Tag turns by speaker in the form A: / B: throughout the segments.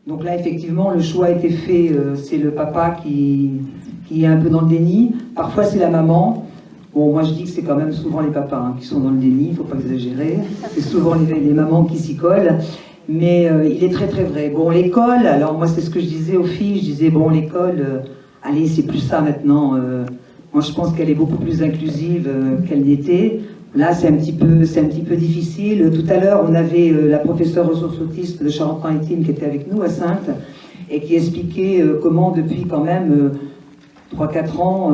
A: Donc là, effectivement, le choix a été fait, c'est le papa qui est un peu dans le déni. Parfois, c'est la maman. Bon, moi, je dis que c'est quand même souvent les papas qui sont dans le déni, il ne faut pas exagérer. C'est souvent les mamans qui s'y collent. Mais il est très, très vrai. Bon, l'école, alors moi, c'est ce que je disais aux filles. Je disais, bon, l'école, allez, c'est plus ça maintenant. Moi, je pense qu'elle est beaucoup plus inclusive qu'elle n'était. Là, c'est un petit peu difficile. Tout à l'heure, on avait la professeure ressources autistes de Charente-Maritime qui était avec nous à Saintes et qui expliquait comment, depuis quand même 3-4 ans,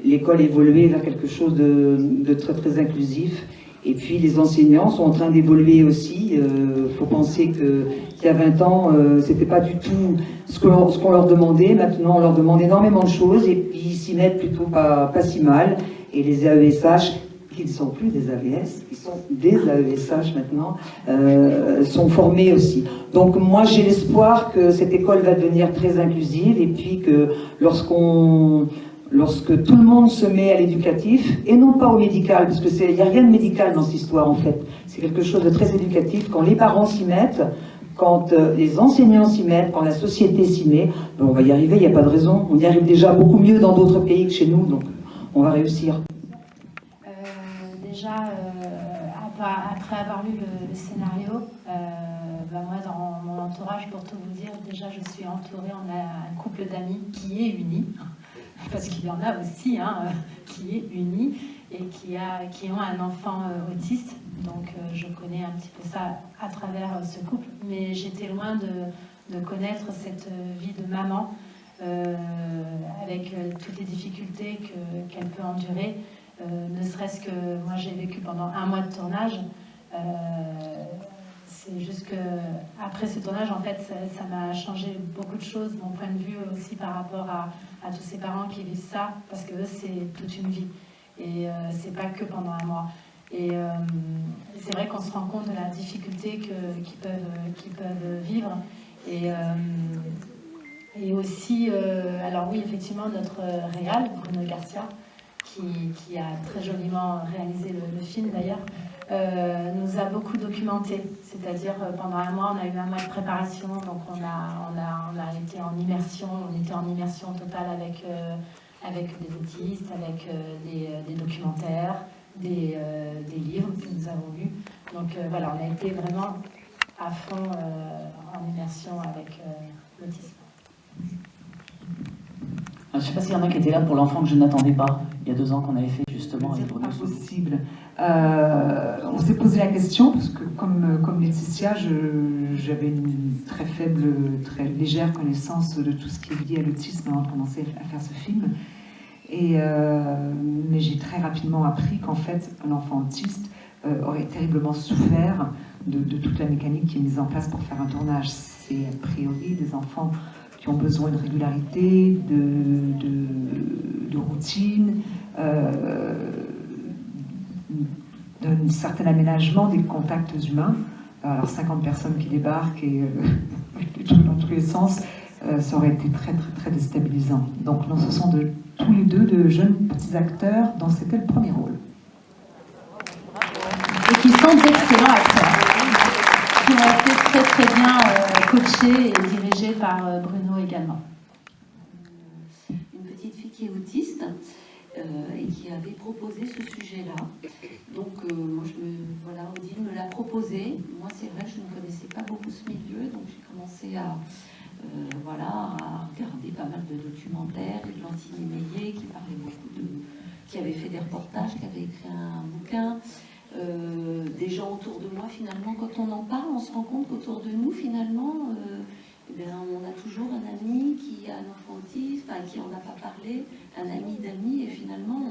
A: l'école évoluait vers quelque chose de très, très inclusif. Et puis, les enseignants sont en train d'évoluer aussi. Faut penser qu'il y a 20 ans, c'était pas du tout ce qu'on leur demandait. Maintenant, on leur demande énormément de choses et puis ils s'y mettent plutôt pas si mal. Et les AESH, qui ne sont plus des AVS, qui sont des AESH maintenant, sont formés aussi. Donc moi j'ai l'espoir que cette école va devenir très inclusive et puis que lorsque tout le monde se met à l'éducatif, et non pas au médical, parce qu'il n'y a rien de médical dans cette histoire en fait, c'est quelque chose de très éducatif, quand les parents s'y mettent, quand les enseignants s'y mettent, quand la société s'y met, ben on va y arriver, il n'y a pas de raison, on y arrive déjà beaucoup mieux dans d'autres pays que chez nous, donc on va réussir.
B: Déjà, après avoir lu le scénario, moi dans mon entourage, pour tout vous dire, déjà je suis entourée, on a un couple d'amis qui est uni, parce qu'il y en a aussi, qui est uni et qui ont un enfant autiste, donc je connais un petit peu ça à travers ce couple, mais j'étais loin de connaître cette vie de maman, avec toutes les difficultés qu'elle peut endurer. Ne serait-ce que moi j'ai vécu pendant 1 mois de tournage, c'est juste que après ce tournage en fait ça m'a changé beaucoup de choses, mon point de vue aussi par rapport à tous ces parents qui vivent ça, parce que eux c'est toute une vie et c'est pas que pendant 1 mois et c'est vrai qu'on se rend compte de la difficulté qu'ils peuvent vivre et aussi alors oui effectivement notre réal Bruno Garcia qui a très joliment réalisé le film d'ailleurs, nous a beaucoup documenté. C'est-à-dire pendant 1 mois, on a eu 1 mois de préparation, donc on a été en immersion, on était en immersion totale avec des autistes, avec des documentaires, des livres que nous avons lus. Donc voilà, on a été vraiment à fond en immersion avec l'autisme.
C: Je ne sais pas s'il y en a qui étaient là pour l'enfant que je n'attendais pas, il y a 2 ans qu'on avait fait justement avec Bruno.
D: Impossible. On s'est posé la question, parce que comme Laetitia, j'avais une très faible, très légère connaissance de tout ce qui est lié à l'autisme avant de commencer à faire ce film. Mais j'ai très rapidement appris qu'en fait, un enfant autiste aurait terriblement souffert de toute la mécanique qui est mise en place pour faire un tournage. C'est a priori des enfants qui ont besoin de régularité, de routine, d'un certain aménagement des contacts humains. Alors 50 personnes qui débarquent et dans tous les sens, ça aurait été très très très déstabilisant. Donc non, ce sont tous les deux de jeunes petits acteurs dont c'était le premier rôle.
B: Et qui sont d'excellents acteurs, qui ont été très très bien coachés et dirigés par Bruno également.
E: Une petite fille qui est autiste et qui avait proposé ce sujet-là. Donc moi Odile me l'a proposé. Moi c'est vrai que je ne connaissais pas beaucoup ce milieu, donc j'ai commencé à regarder pas mal de documentaires, Glantine Meillet qui parlait beaucoup qui avait fait des reportages, qui avait écrit un bouquin. Des gens autour de moi, finalement, quand on en parle, on se rend compte qu'autour de nous, finalement, on a toujours un ami qui a un enfant autiste, qui en a pas parlé, un ami d'amis, et finalement,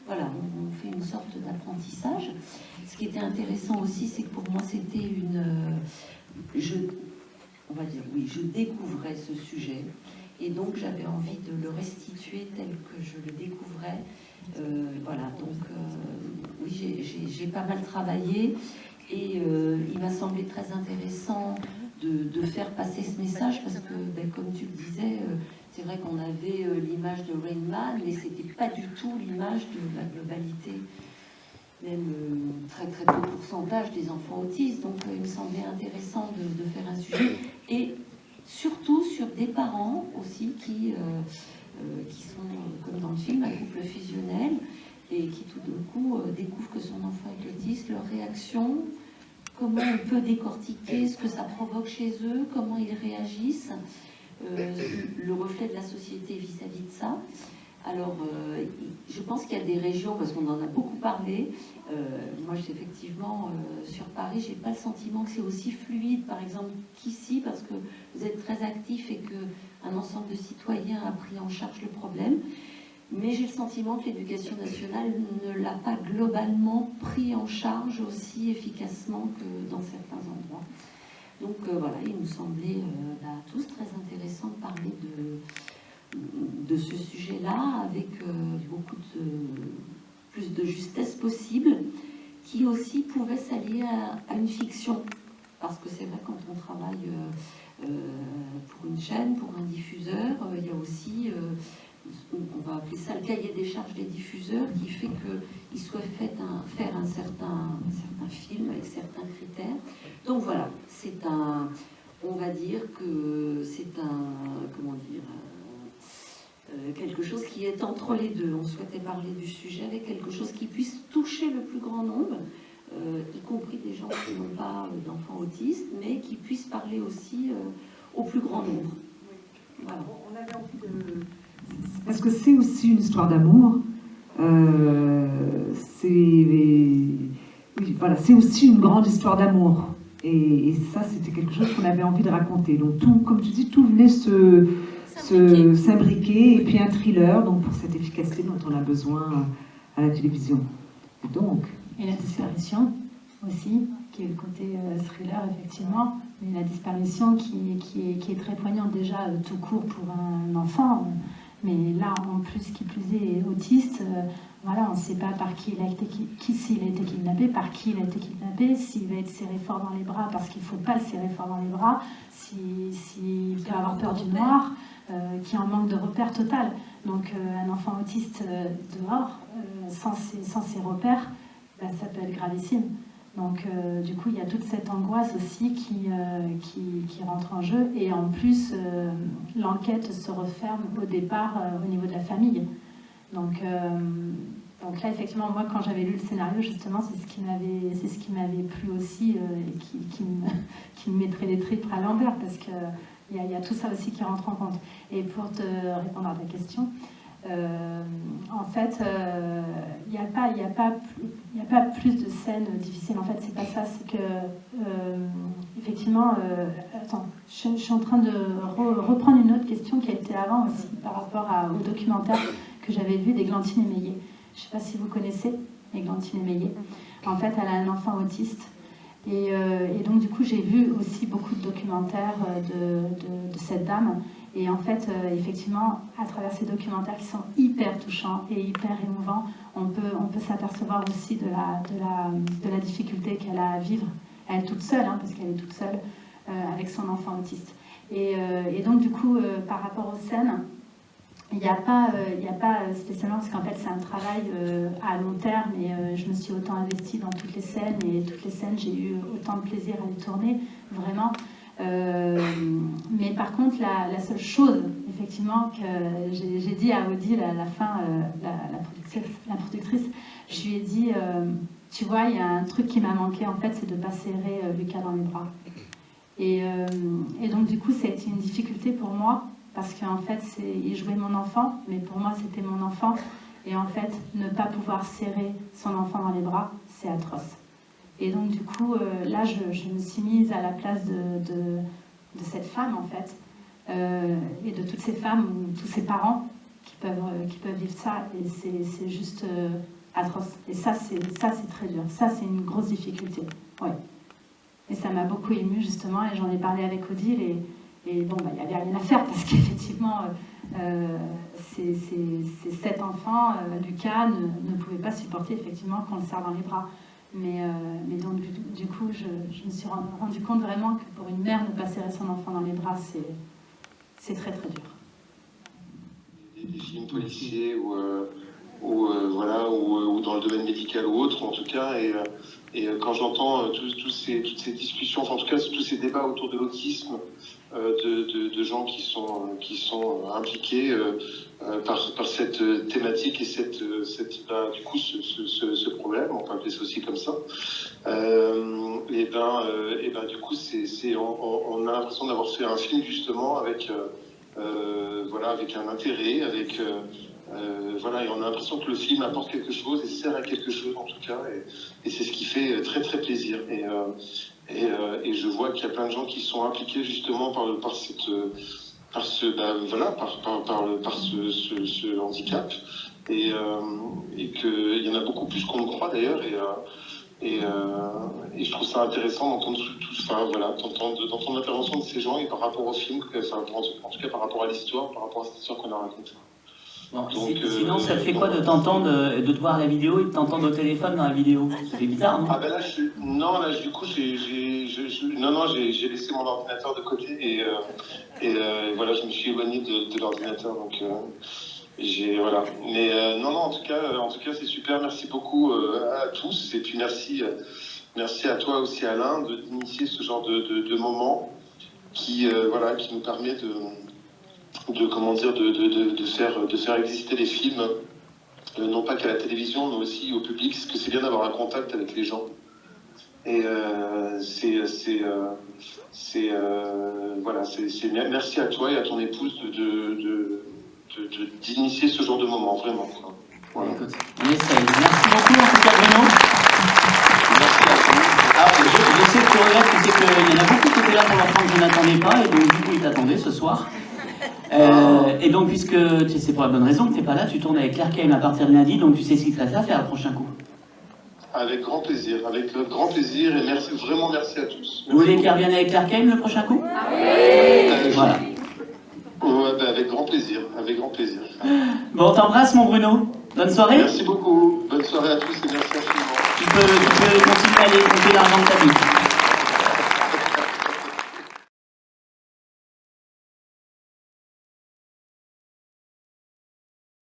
E: on fait une sorte d'apprentissage. Ce qui était intéressant aussi, c'est que pour moi, c'était je découvrais ce sujet, et donc j'avais envie de le restituer tel que je le découvrais. Oui, j'ai pas mal travaillé et il m'a semblé très intéressant de faire passer ce message parce que, comme tu le disais, c'est vrai qu'on avait l'image de Rain Man, mais c'était pas du tout l'image de la globalité même très très peu pourcentage des enfants autistes. Donc il me semblait intéressant de faire un sujet. Et surtout sur des parents aussi qui sont, comme dans le film, un couple fusionnel et qui tout d'un coup découvrent que son enfant est autiste, leur réaction, comment on peut décortiquer ce que ça provoque chez eux, comment ils réagissent, le reflet de la société vis-à-vis de ça. Alors, je pense qu'il y a des régions, parce qu'on en a beaucoup parlé, moi effectivement sur Paris, j'ai pas le sentiment que c'est aussi fluide par exemple qu'ici, parce que vous êtes très actif et qu'un ensemble de citoyens a pris en charge le problème, mais j'ai le sentiment que l'éducation nationale ne l'a pas globalement pris en charge aussi efficacement que dans certains endroits. Donc voilà, il nous semblait à tous très intéressant de parler de ce sujet-là avec beaucoup plus de justesse possible, qui aussi pouvait s'allier à une fiction. Parce que c'est vrai, quand on travaille pour une chaîne, pour un diffuseur, il y a aussi, on va appeler ça le cahier des charges des diffuseurs, qui fait qu'ils souhaitent faire un certain film avec certains critères. Donc voilà, c'est on va dire que c'est comment dire, quelque chose qui est entre les deux. On souhaitait parler du sujet avec quelque chose qui puisse toucher le plus grand nombre, y compris des gens qui n'ont pas d'enfants autistes, mais qui puissent parler aussi au plus grand nombre. Voilà.
D: On avait envie de... Parce que c'est aussi une histoire d'amour. Voilà, c'est aussi une grande histoire d'amour. Et ça, c'était quelque chose qu'on avait envie de raconter. Donc, tout, comme tu dis, tout venait s'imbriquer, et puis un thriller, donc pour cette efficacité dont on a besoin à la télévision.
B: Et la disparition aussi, qui est le côté thriller effectivement, mais la disparition qui est très poignante déjà tout court pour un enfant, mais là en plus qui plus est autiste, voilà, on ne sait pas par qui il a été, s'il a été kidnappé, par qui il a été kidnappé, s'il va être serré fort dans les bras parce qu'il ne faut pas le serrer fort dans les bras, s'il peut avoir peur du noir, qui est en manque de repères total. Donc un enfant autiste dehors, sans ses repères, ça peut être gravissime. Donc du coup, il y a toute cette angoisse aussi qui rentre en jeu. Et en plus, l'enquête se referme au départ au niveau de la famille. Donc là, effectivement, moi, quand j'avais lu le scénario, justement, c'est ce qui m'avait plu aussi et qui me mettrait les tripes à l'envers, parce que il y a tout ça aussi qui rentre en compte. Et pour te répondre à ta question, en fait, il n'y a pas plus de scènes difficiles. En fait, c'est pas ça. C'est que, effectivement, attends, je suis en train de reprendre une autre question qui a été avant aussi par rapport au documentaire que j'avais vu d'Églantine Émeillé. Je ne sais pas si vous connaissez Églantine Émeillé. En fait, elle a un enfant autiste. Et donc, du coup, j'ai vu aussi beaucoup de documentaires de cette dame. Et en fait, effectivement, à travers ces documentaires qui sont hyper touchants et hyper émouvants, on peut s'apercevoir aussi de la difficulté qu'elle a à vivre, elle toute seule, hein, parce qu'elle est toute seule avec son enfant autiste. Et donc, du coup, par rapport aux scènes, il n'y a pas spécialement, parce qu'en fait c'est un travail à long terme, et je me suis autant investie dans toutes les scènes, et toutes les scènes j'ai eu autant de plaisir à les tourner, vraiment. Mais par contre, la seule chose, effectivement, que j'ai dit à Odile à la fin, la productrice, je lui ai dit, tu vois, il y a un truc qui m'a manqué, en fait, c'est de ne pas serrer Lucas dans les bras. Et donc, du coup, c'était une difficulté pour moi, parce qu'en fait, il jouait mon enfant, mais pour moi, c'était mon enfant. Et en fait, ne pas pouvoir serrer son enfant dans les bras, c'est atroce. Et donc, du coup, là, je me suis mise à la place de cette femme, en fait, et de toutes ces femmes, ou tous ces parents qui peuvent vivre ça. Et c'est juste atroce. Et ça, c'est très dur. Ça, c'est une grosse difficulté. Ouais. Et ça m'a beaucoup émue, justement, et j'en ai parlé avec Odile, et bon, il n'y avait rien à faire, parce qu'effectivement, ces 7 enfants, Lucas ne pouvait pas supporter, effectivement, qu'on le serre dans les bras. Mais donc, du coup, je me suis rendu compte vraiment que pour une mère, ne pas serrer son enfant dans les bras, c'est très, très dur.
F: Des films policiers où ou dans le domaine médical ou autre, en tout cas. Et quand j'entends toutes ces discussions, enfin, en tout cas tous ces débats autour de l'autisme, de gens qui sont impliqués par cette thématique et du coup ce problème, on peut appeler ça aussi comme ça. Et ben du coup on a l'impression d'avoir fait un film justement avec avec un intérêt, et on a l'impression que le film apporte quelque chose et sert à quelque chose en tout cas, et c'est ce qui fait très très plaisir. Et je vois qu'il y a plein de gens qui sont impliqués justement par ce handicap, et qu'il y en a beaucoup plus qu'on ne croit d'ailleurs, et je trouve ça intéressant d'entendre d'entendre l'intervention de ces gens, et par rapport au film, en tout cas par rapport à l'histoire, par rapport à cette histoire qu'on a racontée.
C: Bon, sinon, ça te fait quoi de t'entendre, de te voir la vidéo et de t'entendre au téléphone dans la vidéo? C'est bizarre, non?
F: Ah ben là, du coup, j'ai laissé mon ordinateur de côté, et voilà, je me suis éloigné de l'ordinateur, donc voilà. Mais non, en tout cas, c'est super. Merci beaucoup à tous, et puis merci à toi aussi, Alain, d'initier ce genre de moment qui nous permet de faire exister les films, non pas qu'à la télévision, mais aussi au public, parce que c'est bien d'avoir un contact avec les gens. Et merci à toi et à ton épouse d'initier ce genre de moment, vraiment. Voilà.
C: Écoute, on essaye. Merci beaucoup en tout cas, Bruno.
F: Merci à vous.
C: Alors, je sais que tu regrettes, tu sais qu'il y en a beaucoup qui étaient là pour l'enfant que je n'attendais pas, et donc du coup ils t'attendaient ce soir. Et donc, puisque c'est pour la bonne raison que tu n'es pas là, tu tournes avec Claire Kane à partir de lundi, donc tu sais ce qu'il te reste à faire le prochain coup.
F: Avec grand plaisir, et vraiment merci à tous.
C: Vous voulez qu'elle revienne avec Claire Kane le prochain coup? Voilà.
F: Ouais, avec grand plaisir,
C: Bon, on t'embrasse mon Bruno. Bonne soirée.
F: Merci beaucoup, bonne soirée à tous et merci infiniment.
C: Tu peux continuer à aller compter l'argent de ta vie.